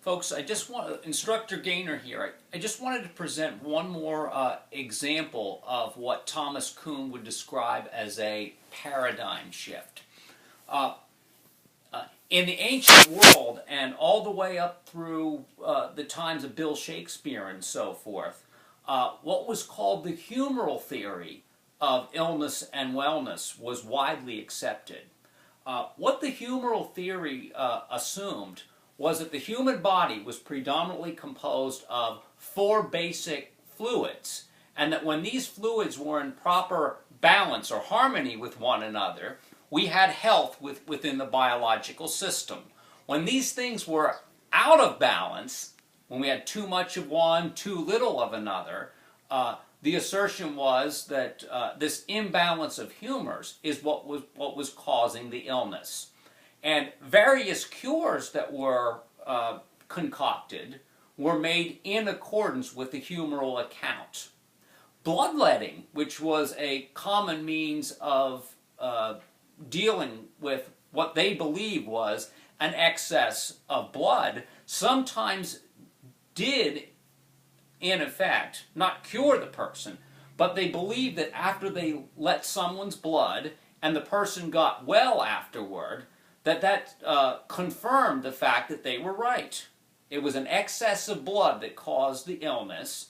Folks, Instructor Gaynor here. I just wanted to present one more example of what Thomas Kuhn would describe as a paradigm shift. In the ancient world, and all the way up through the times of Bill Shakespeare and so forth, what was called the humoral theory of illness and wellness was widely accepted. What the humoral theory assumed was that the human body was predominantly composed of 4 basic fluids, and that when these fluids were in proper balance or harmony with one another, we had health within the biological system. When these things were out of balance, when we had too much of one, too little of another, the assertion was that this imbalance of humors is what was causing the illness. And various cures that were concocted were made in accordance with the humoral account. Bloodletting, which was a common means of dealing with what they believed was an excess of blood, sometimes did, in effect, not cure the person, but they believed that after they let someone's blood and the person got well afterward, that confirmed the fact that they were right. It was an excess of blood that caused the illness.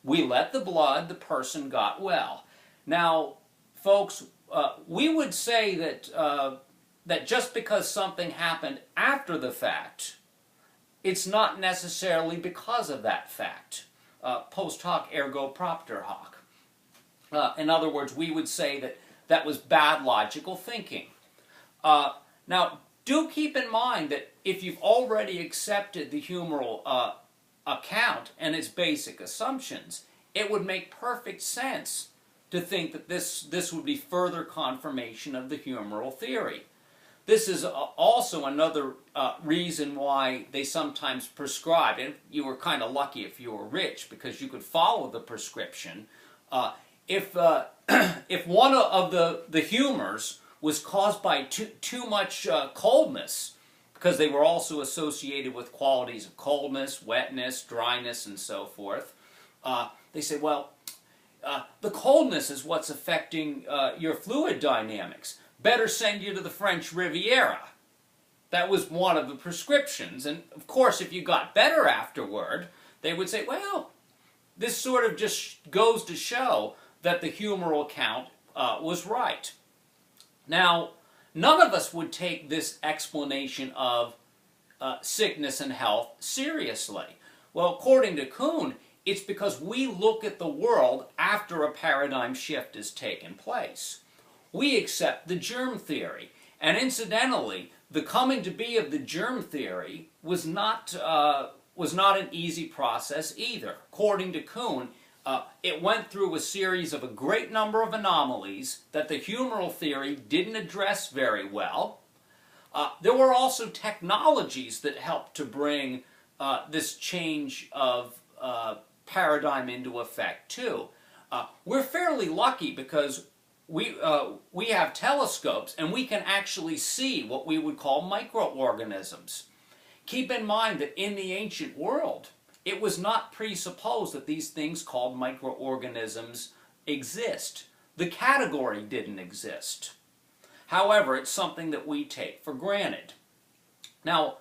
We let the blood, the person got well. Now, folks, we would say that just because something happened after the fact, it's not necessarily because of that fact. Post hoc ergo propter hoc. In other words, we would say that that was bad logical thinking. Now, do keep in mind that if you've already accepted the humoral account and its basic assumptions, it would make perfect sense to think that this would be further confirmation of the humoral theory. This is also another reason why they sometimes prescribe, and you were kind of lucky if you were rich because you could follow the prescription. If one of the humors was caused by too much coldness, because they were also associated with qualities of coldness, wetness, dryness, and so forth, they say, well, the coldness is what's affecting your fluid dynamics. Better send you to the French Riviera. That was one of the prescriptions. And of course, if you got better afterward, they would say, well, this sort of just goes to show that the humoral account was right. Now, none of us would take this explanation of sickness and health seriously. Well, according to Kuhn, it's because we look at the world after a paradigm shift has taken place. We accept the germ theory. And incidentally, the coming to be of the germ theory was not an easy process either. According to Kuhn, it went through a series of a great number of anomalies that the humoral theory didn't address very well. There were also technologies that helped to bring this change of paradigm into effect too. We're fairly lucky because we have telescopes and we can actually see what we would call microorganisms. Keep in mind that in the ancient world, it was not presupposed that these things called microorganisms exist. The category didn't exist. However, it's something that we take for granted. Now,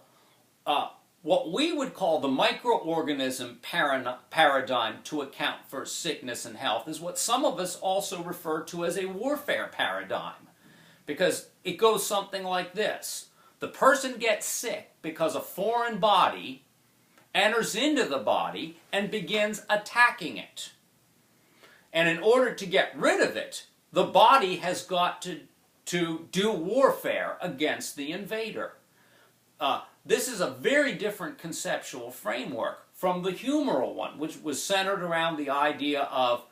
what we would call the microorganism paradigm to account for sickness and health is what some of us also refer to as a warfare paradigm, because it goes something like this. The person gets sick because a foreign body enters into the body and begins attacking it. And in order to get rid of it, the body has got to do warfare against the invader. This is a very different conceptual framework from the humoral one, which was centered around the idea of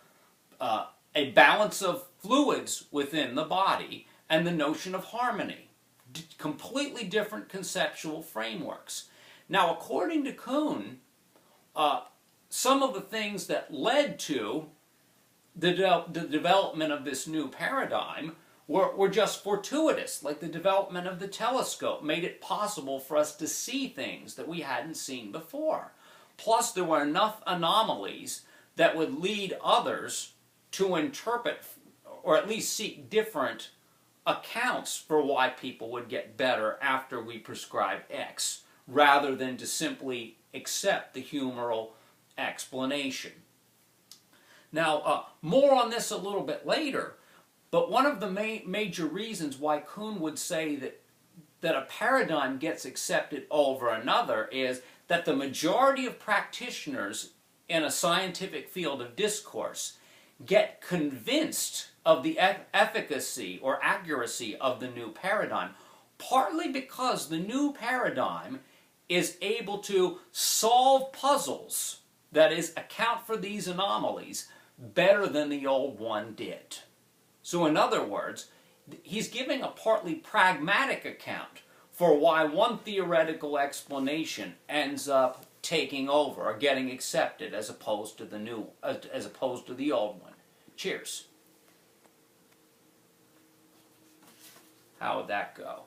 a balance of fluids within the body and the notion of harmony. Completely different conceptual frameworks. Now, according to Kuhn, some of the things that led to the development of this new paradigm were just fortuitous, like the development of the telescope made it possible for us to see things that we hadn't seen before. Plus, there were enough anomalies that would lead others to interpret, or at least seek different accounts for why people would get better after we prescribe X, rather than to simply accept the humoral explanation. Now, more on this a little bit later, but one of the major reasons why Kuhn would say that a paradigm gets accepted over another is that the majority of practitioners in a scientific field of discourse get convinced of the efficacy or accuracy of the new paradigm, partly because the new paradigm is able to solve puzzles, that is, account for these anomalies, better than the old one did. So in other words, he's giving a partly pragmatic account for why one theoretical explanation ends up taking over or getting accepted as opposed to the old one. Cheers. How would that go?